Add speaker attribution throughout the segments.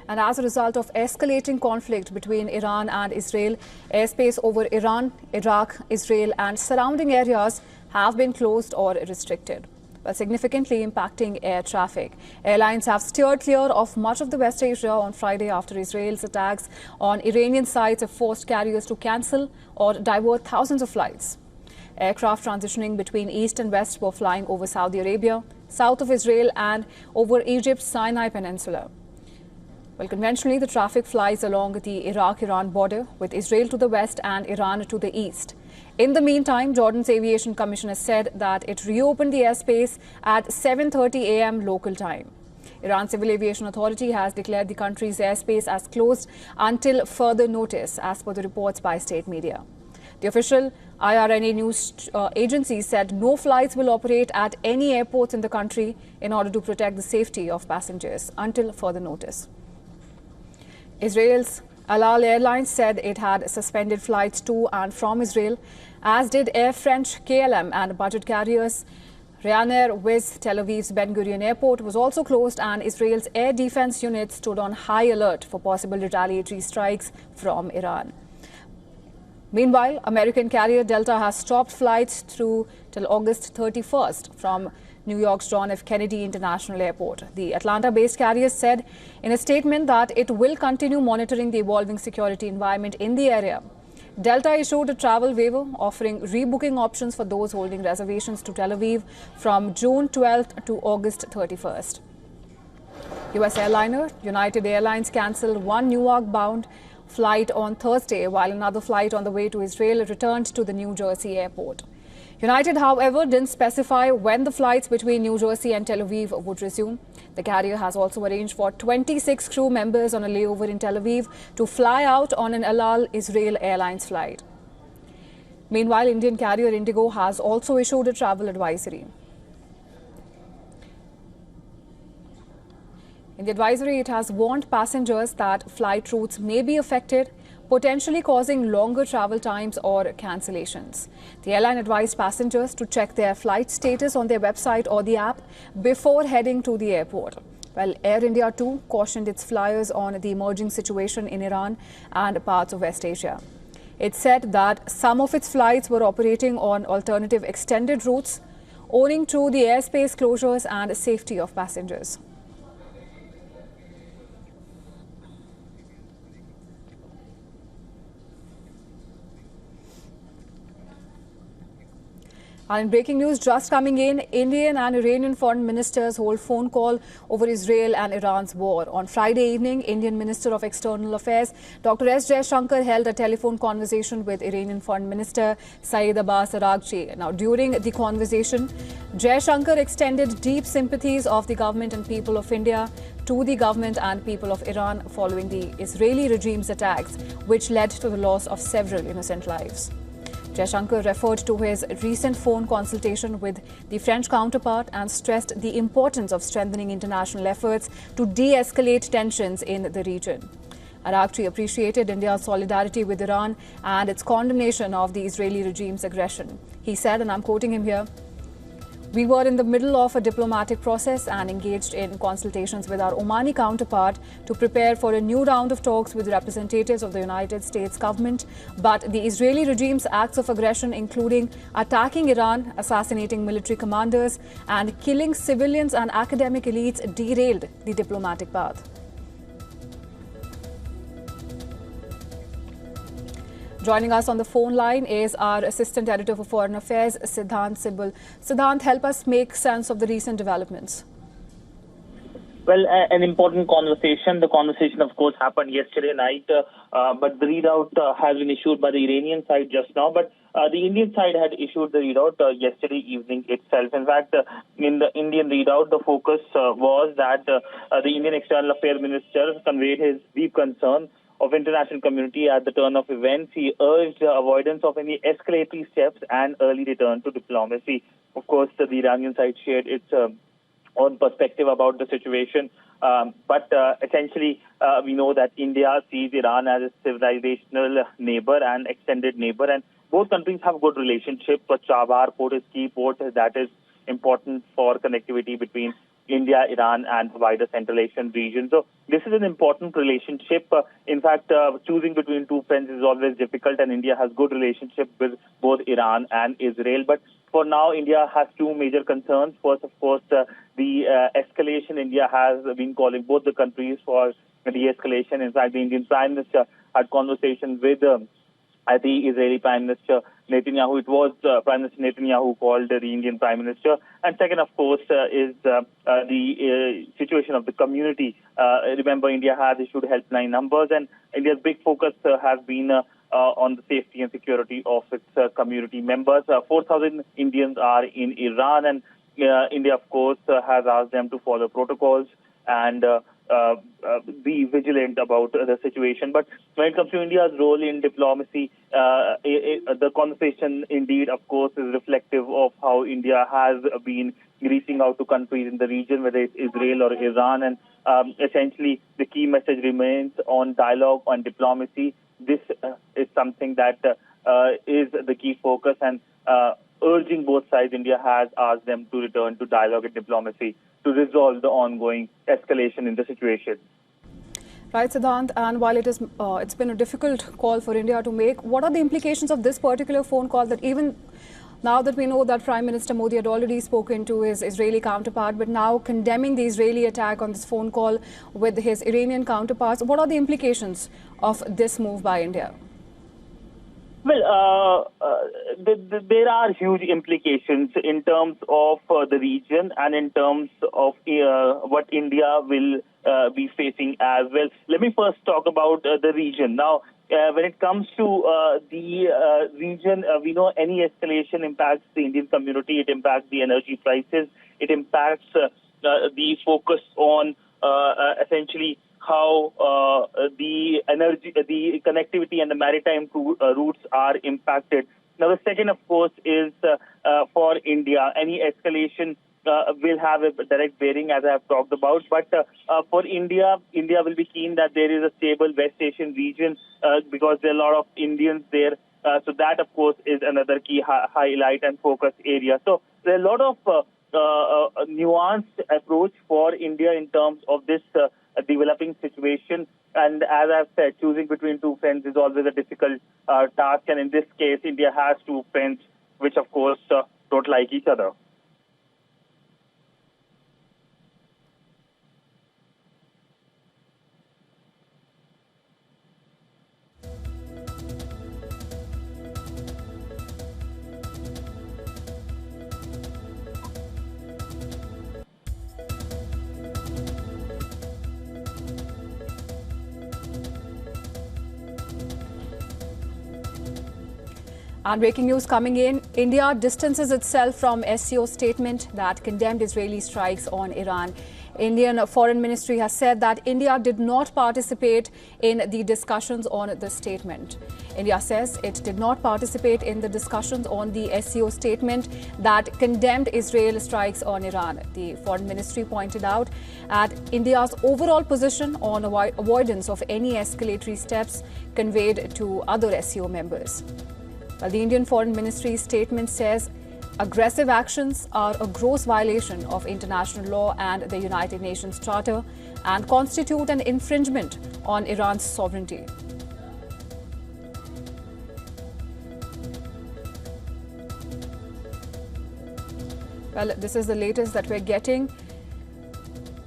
Speaker 1: And as a result of escalating conflict between Iran and Israel, airspace over Iran, Iraq, Israel and surrounding areas have been closed or restricted, while significantly impacting air traffic. Airlines have steered clear of much of the West Asia on Friday after Israel's attacks on Iranian sites have forced carriers to cancel or divert thousands of flights. Aircraft transitioning between east and west were flying over Saudi Arabia, south of Israel and over Egypt's Sinai Peninsula. Well, conventionally, the traffic flies along the Iraq-Iran border, with Israel to the west and Iran to the east. In the meantime, Jordan's Aviation Commission has said that it reopened the airspace at 7:30 a.m. local time. Iran's Civil Aviation Authority has declared the country's airspace as closed until further notice, as per the reports by state media. The official IRNA news agency said no flights will operate at any airports in the country in order to protect the safety of passengers until further notice. Israel's Al Al Airlines said it had suspended flights to and from Israel, as did Air French, KLM and budget carriers. Ryanair with Tel Aviv's Ben Gurion Airport was also closed, and Israel's air defense unit stood on high alert for possible retaliatory strikes from Iran. Meanwhile, American carrier Delta has stopped flights through till August 31st from New York's John F. Kennedy International Airport. The Atlanta-based carrier said in a statement that it will continue monitoring the evolving security environment in the area. Delta issued a travel waiver offering rebooking options for those holding reservations to Tel Aviv from June 12th to August 31st. U.S. airliner United Airlines cancelled one Newark-bound flight on Thursday, while another flight on the way to Israel returned to the New Jersey airport. United, however, didn't specify when the flights between New Jersey and Tel Aviv would resume. The carrier has also arranged for 26 crew members on a layover in Tel Aviv to fly out on an Al Al Israel Airlines flight. Meanwhile, Indian carrier Indigo has also issued a travel advisory. In the advisory, it has warned passengers that flight routes may be affected, potentially causing longer travel times or cancellations. The airline advised passengers to check their flight status on their website or the app before heading to the airport. Well, Air India too cautioned its flyers on the emerging situation in Iran and parts of West Asia. It said that some of its flights were operating on alternative extended routes, owing to the airspace closures and safety of passengers. And in breaking news just coming in, Indian and Iranian foreign ministers hold phone call over Israel and Iran's war. On Friday evening, Indian Minister of External Affairs Dr. S. Jaishankar held a telephone conversation with Iranian Foreign Minister Saeed Abbas Araghchi. Now, during the conversation, Jaishankar extended deep sympathies of the government and people of India to the government and people of Iran following the Israeli regime's attacks, which led to the loss of several innocent lives. Jaishankar referred to his recent phone consultation with the French counterpart and stressed the importance of strengthening international efforts to de-escalate tensions in the region. Araghchi appreciated India's solidarity with Iran and its condemnation of the Israeli regime's aggression. He said, and I'm quoting him here, "We were in the middle of a diplomatic process and engaged in consultations with our Omani counterpart to prepare for a new round of talks with representatives of the United States government. But the Israeli regime's acts of aggression, including attacking Iran, assassinating military commanders, and killing civilians and academic elites, derailed the diplomatic path." Joining us on the phone line is our Assistant Editor for Foreign Affairs, Siddhant Sibal. Siddhant, help us make sense of the recent developments.
Speaker 2: Well, an important conversation. The conversation, of course, happened yesterday night, but the readout has been issued by the Iranian side just now. But the Indian side had issued the readout yesterday evening itself. In fact, in the Indian readout, the focus was that the Indian External Affairs Minister conveyed his deep concern of international community at the turn of events. He urged avoidance of any escalatory steps and early return to diplomacy. Of course, the Iranian side shared its own perspective about the situation. But essentially, we know that India sees Iran as a civilizational neighbor and extended neighbor, and both countries have good relationship. But Chabahar port is key port that is important for connectivity between India, Iran, and the wider Central Asian region. So this is an important relationship. In fact, choosing between two friends is always difficult, and India has good relationship with both Iran and Israel. But for now, India has two major concerns. First, of course, the escalation. India has been calling both the countries for the escalation. In fact, the Indian Prime Minister had conversations with the Israeli Prime Minister Netanyahu. It was Prime Minister Netanyahu who called the Indian Prime Minister. And second, of course, is the situation of the community. Remember, India has issued helpline numbers, and India's big focus has been on the safety and security of its community members. 4,000 Indians are in Iran, and India, of course, has asked them to follow protocols and be vigilant about the situation. But when it comes to India's role in diplomacy, the conversation indeed, of course, is reflective of how India has been reaching out to countries in the region, whether it's Israel or Iran. And essentially, the key message remains on dialogue, on diplomacy. This is something that is the key focus, and urging both sides, India has asked them to return to dialogue and diplomacy to resolve the ongoing escalation in the situation.
Speaker 1: Right, Siddhant, and while it's been a difficult call for India to make, what are the implications of this particular phone call, that even now that we know that Prime Minister Modi had already spoken to his Israeli counterpart, but now condemning the Israeli attack on this phone call with his Iranian counterparts, what are the implications of this move by India?
Speaker 2: Well, there are huge implications in terms of the region and in terms of what India will be facing as well. Let me first talk about the region. Now, when it comes to the region, we know any escalation impacts the Indian community. It impacts the energy prices. It impacts the focus on essentially how the energy, the connectivity and the maritime routes are impacted. Now, the second, of course, is for India. Any escalation will have a direct bearing, as I have talked about. But for India, India will be keen that there is a stable West Asian region because there are a lot of Indians there. So that, of course, is another key highlight and focus area. So there are a lot of nuanced approach for India in terms of this developing situation. And as I've said, choosing between two friends is always a difficult task. And in this case, India has two friends, which, of course, don't like each other.
Speaker 1: And breaking news coming in, India distances itself from SCO statement that condemned Israeli strikes on Iran. Indian Foreign Ministry has said that India did not participate in the discussions on the statement. India says it did not participate in the discussions on the SCO statement that condemned Israel strikes on Iran. The Foreign Ministry pointed out at India's overall position on avoidance of any escalatory steps conveyed to other SCO members. Well, the Indian Foreign Ministry's statement says aggressive actions are a gross violation of international law and the United Nations Charter and constitute an infringement on Iran's sovereignty. Well, this is the latest that we're getting.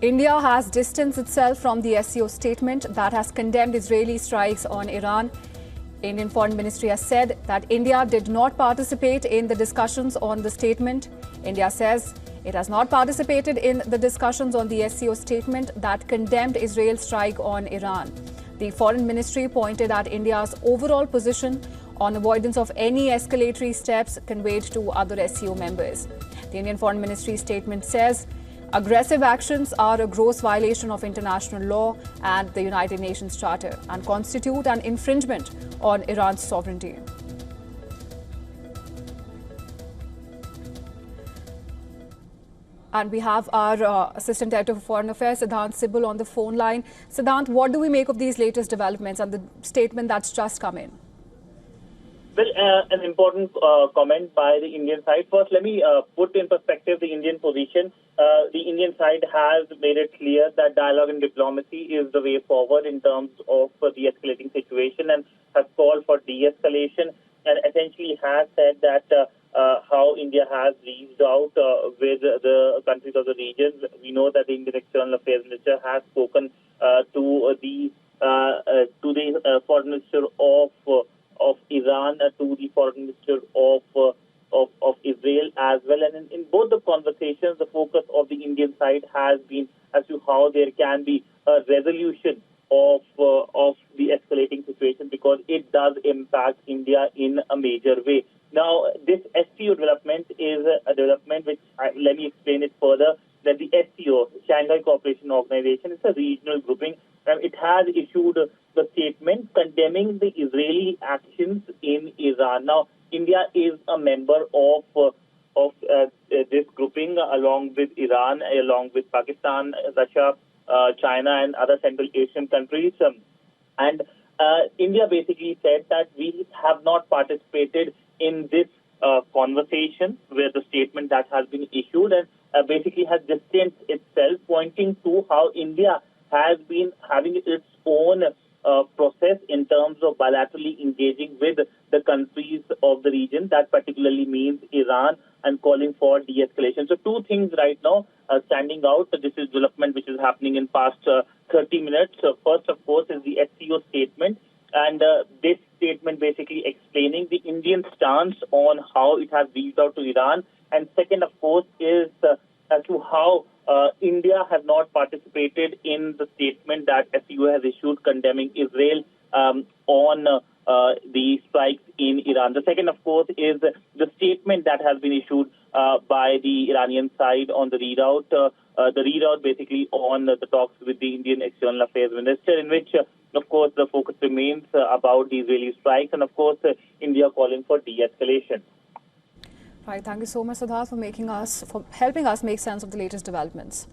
Speaker 1: India has distanced itself from the SCO statement that has condemned Israeli strikes on Iran. Indian Foreign Ministry has said that India did not participate in the discussions on the statement. India says it has not participated in the discussions on the SCO statement that condemned Israel's strike on Iran. The Foreign Ministry pointed at India's overall position on avoidance of any escalatory steps conveyed to other SCO members. The Indian Foreign Ministry statement says aggressive actions are a gross violation of international law and the United Nations Charter and constitute an infringement on Iran's sovereignty. And we have our Assistant Editor for Foreign Affairs, Siddhant Sibal, on the phone line. Siddhant, what do we make of these latest developments and the statement that's just come in?
Speaker 2: Well, an important comment by the Indian side. First, let me put in perspective the Indian position. the Indian side has made it clear that dialogue and diplomacy is the way forward in terms of the escalating situation, and has called for de-escalation, and essentially has said that how India has reached out with the countries of the region. We know that the Indian External Affairs Minister has spoken to the Foreign Minister of Iran, to the Foreign Minister of Israel as well. And in both the conversations, the focus of the Indian side has been as to how there can be a resolution of the escalating situation, because it does impact India in a major way. Now, this SCO development is a development which, let me explain it further, that the SCO, Shanghai Cooperation Organization, is a regional grouping, and it has issued the statement condemning the Israeli actions in Iran. Now, India is a member of this grouping, along with Iran, along with Pakistan, Russia, China, and other Central Asian countries. And India basically said that we have not participated in this conversation where the statement that has been issued, and basically has distanced itself, pointing to how India has been having its own process in terms of bilaterally engaging with the countries of the region. That particularly means Iran, and calling for de-escalation. So two things right now standing out. This is development which is happening in past 30 minutes. First, of course, is the SCO statement, and this statement basically explaining the Indian stance on how it has reached out to Iran. And second, of course, is as to how India has not participated in the statement that SCO has issued condemning Israel on the strikes in Iran. The second, of course, is the statement that has been issued by the Iranian side on the readout basically on the talks with the Indian External Affairs Minister, in which, of course, the focus remains about the Israeli strikes, and, of course, India calling for de-escalation.
Speaker 1: Right. Thank you so much, Siddharth, for helping us make sense of the latest developments.